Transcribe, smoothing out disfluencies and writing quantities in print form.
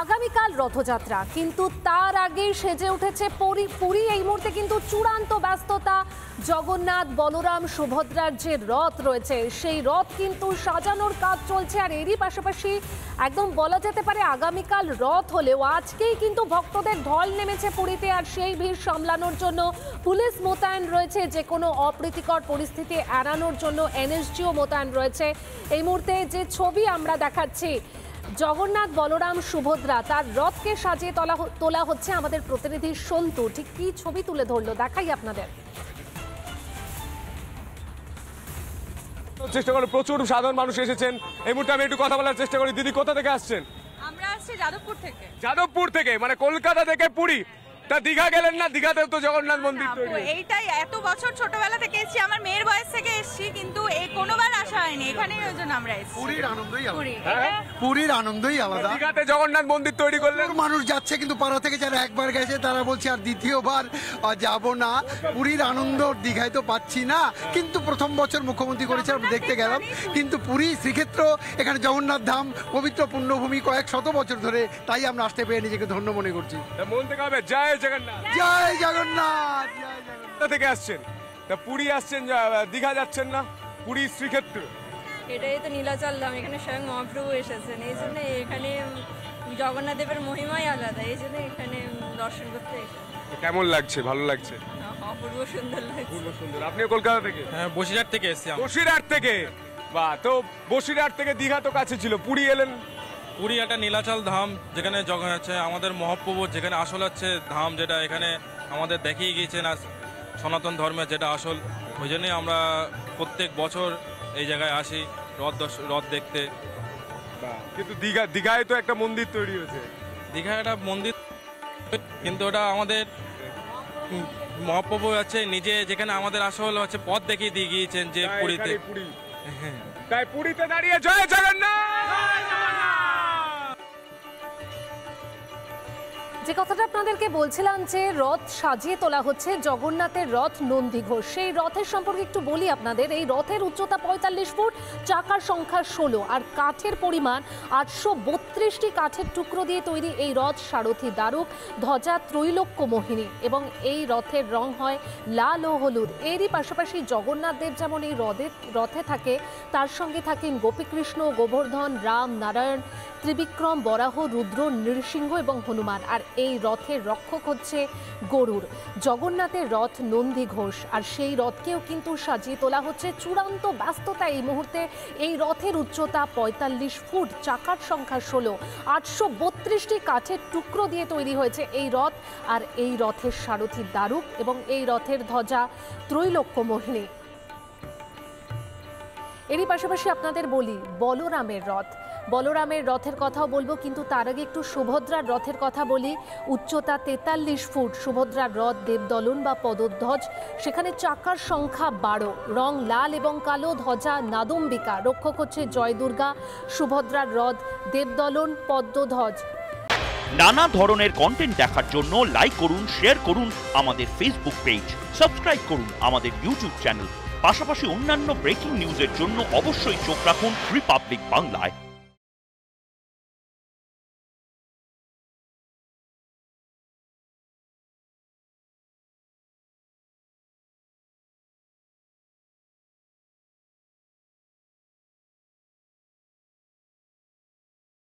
আগামীকাল রথযাত্রা, কিন্তু তার আগে সেজে উঠেছে পুরী। এই মুহূর্তে কিন্তু চূড়ান্ত ব্যস্ততা। জগন্নাথ, বলরাম, সুভদ্রার যে রথ রয়েছে সেই রথ কিন্তু সাজানোর কাজ চলছে। আর এরই পাশাপাশি একদম বলা যেতে পারে আগামীকাল রথ হলেও আজকেই কিন্তু ভক্তদের ঢল নেমেছে পুরীতে। আর সেই ভিড় সামলানোর জন্য পুলিশ মোতায়েন রয়েছে, যে কোনো অপ্রীতিকর পরিস্থিতি এড়ানোর জন্য এনএসজিও মোতায়েন রয়েছে। এই মুহূর্তে যে ছবি আমরা দেখাচ্ছি, জগন্নাথ, বলরাম, সুভদ্রা, তার রথকে সাজিয়ে তোলা হচ্ছে। আমাদের প্রতিনিধি সন্তু ঠিক কি ছবি তুলে ধরলো দেখাই আপনাদের। চেষ্টা করে প্রচুর সাধারণ মানুষ এসেছেন। এই মুহূর্তে আমি একটু কথা বলার চেষ্টা করি। দিদি, কোথা থেকে আসছেন? আমরা আসছি যাদবপুর থেকে। যাদবপুর থেকে, মানে কলকাতা থেকে পুরী। তা দীঘা গেলেন না? দীঘাতেও তো জগন্নাথ মন্দির তৈরি। এইটাই এত বছর ছোটবেলা থেকে এসেছি, আমার মেয়ের বয়স থেকে এসেছি, কিন্তু এই কোনোবার আসা হয়নি এখানে, ওই জন্য আমরা এসেছি। পুরীর আনন্দই হ্যাঁ? পুরীর আনন্দই আলাদা। দীঘাতে জগন্নাথ মন্দির তৈরি করলেন, মানুষ যাচ্ছে, কিন্তু পাড়া থেকে যারা একবার গেছে তারা বলছে আর দ্বিতীয়বার যাব না। পুরীর আনন্দ দীঘায় তো পাচ্ছি না, কিন্তু প্রথম বছর মুখ্যমন্ত্রী করেছে, আমরা দেখতে গেলাম। কিন্তু পুরী শ্রীক্ষেত্র, এখানে জগন্নাথ ধাম, পবিত্র পুণ্যভূমি, কয়েক শত বছর ধরে, তাই আমরা আসতে পেরে নিজেকে ধন্য মনে করছি। মন থেকে হবে জয় জগন্নাথ, জয় জগন্নাথ, জয় জগন্নাথ। থেকে আসছেন, তা পুরী আসছেন, দীঘা যাচ্ছেন না? পুরী শ্রীক্ষেত্র, এটাই তো নীলাচল ধাম, এখানে স্বয়ং মহাপ্রভু এসেছেন, এই জন্য এখানে জগন্নাথ দেবের মহিমাই আলাদা, এই জন্য এখানে দর্শন করতে এসেছি। কেমন লাগছে? ভালো লাগছে? অপূর্ব সুন্দর লাগছে। সুন্দর। আপনিও কলকাতা থেকে? হ্যাঁ, বসিরহাট থেকে এসেছি। বসিরহাট থেকে? বাহ, তো বসিরহাট থেকে দীঘা তো কাছে ছিল, পুরী এলেন? পুরী একটা নীলাচল ধাম, যেখানে হচ্ছে আমাদের মহাপ্রভু, যেখানে আসল হচ্ছে ধাম, যেটা এখানে আমাদের দেখিয়ে গিয়েছেন আজ সনাতন ধর্মের যেটা আসল। ওই জন্যই আমরা প্রত্যেক বছর এই জায়গায় আসি রথ দেখতে। কিন্তু দীঘায় তো একটা মন্দির তৈরি হয়েছে। দীঘায় একটা মন্দির, কিন্তু ওটা আমাদের মহাপ্রভু আছে নিজে, যেখানে আমাদের আসল হচ্ছে পথ দেখিয়ে দিয়ে গিয়েছেন যে পুরীতে। তাই পুরীতে দাঁড়িয়ে জয় জগন্নাথ। যে কথাটা আপনাদেরকে বলছিলাম, যে রথ সাজিয়ে তোলা হচ্ছে, জগন্নাথের রথ নন্দীঘোষ, সেই রথের সম্পর্কে একটু বলি আপনাদের। এই রথের উচ্চতা ৪৫ ফুট, চাকার সংখ্যা ১৬, আর কাঠের পরিমাণ ৮৩২টি কাঠের টুকরো দিয়ে তৈরি এই রথ। সারথি দারুক, ধ্বজা ত্রৈলোক্য মোহিনী, এবং এই রথের রং হয় লাল ও হলুদ। এরই পাশাপাশি জগন্নাথ দেব যেমন এই রথে থাকে, তার সঙ্গে থাকেন গোপীকৃষ্ণ, গোবর্ধন, রাম, নারায়ণ, ত্রিবিক্রম, বরাহ, রুদ্র, নৃসিংহ এবং হনুমান। আর এই রথের রক্ষক হচ্ছে গরুড়। জগন্নাথের রথ নন্দীঘোষ, আর সেই রথকেও কিন্তু সাজিয়ে তোলা হচ্ছে। চূড়ান্ত ব্যস্ততা এই মুহূর্তে। এই রথের উচ্চতা ৪৫ ফুট, চাকার সংখ্যা ১৬, ৮৩২টি কাঠের টুকরো দিয়ে তৈরি হয়েছে এই রথ। আর এই রথের সারথি দারুক, এবং এই রথের ধ্বজা ত্রৈলোক্য মোহিনী। এরই পাশাপাশি আপনাদের বলি বলরামের রথ। বলরামের রথের কথাও বলবো, কিন্তু তার আগে একটু সুভদ্রার রথের কথা বলি। উচ্চতা ৪৩ ফুট, সুভদ্রার রথ দেবদলন বা পদধ্বজ, সেখানে চাকার সংখ্যা ১২, রং লাল এবং কালো, ধ্বজা নাদম্বিকা, রক্ষক হচ্ছে জয় দুর্গা। সুভদ্রার রথ দেবদলন, পদ্মধ্বজ। নানা ধরনের কন্টেন্ট দেখার জন্য লাইক করুন, শেয়ার করুন আমাদের ফেসবুক পেজ, সাবস্ক্রাইব করুন আমাদের ইউটিউব চ্যানেল। পাশাপাশি অন্যান্য ব্রেকিং নিউজের জন্য অবশ্যই চোখ রাখুন রিপাবলিক বাংলায়।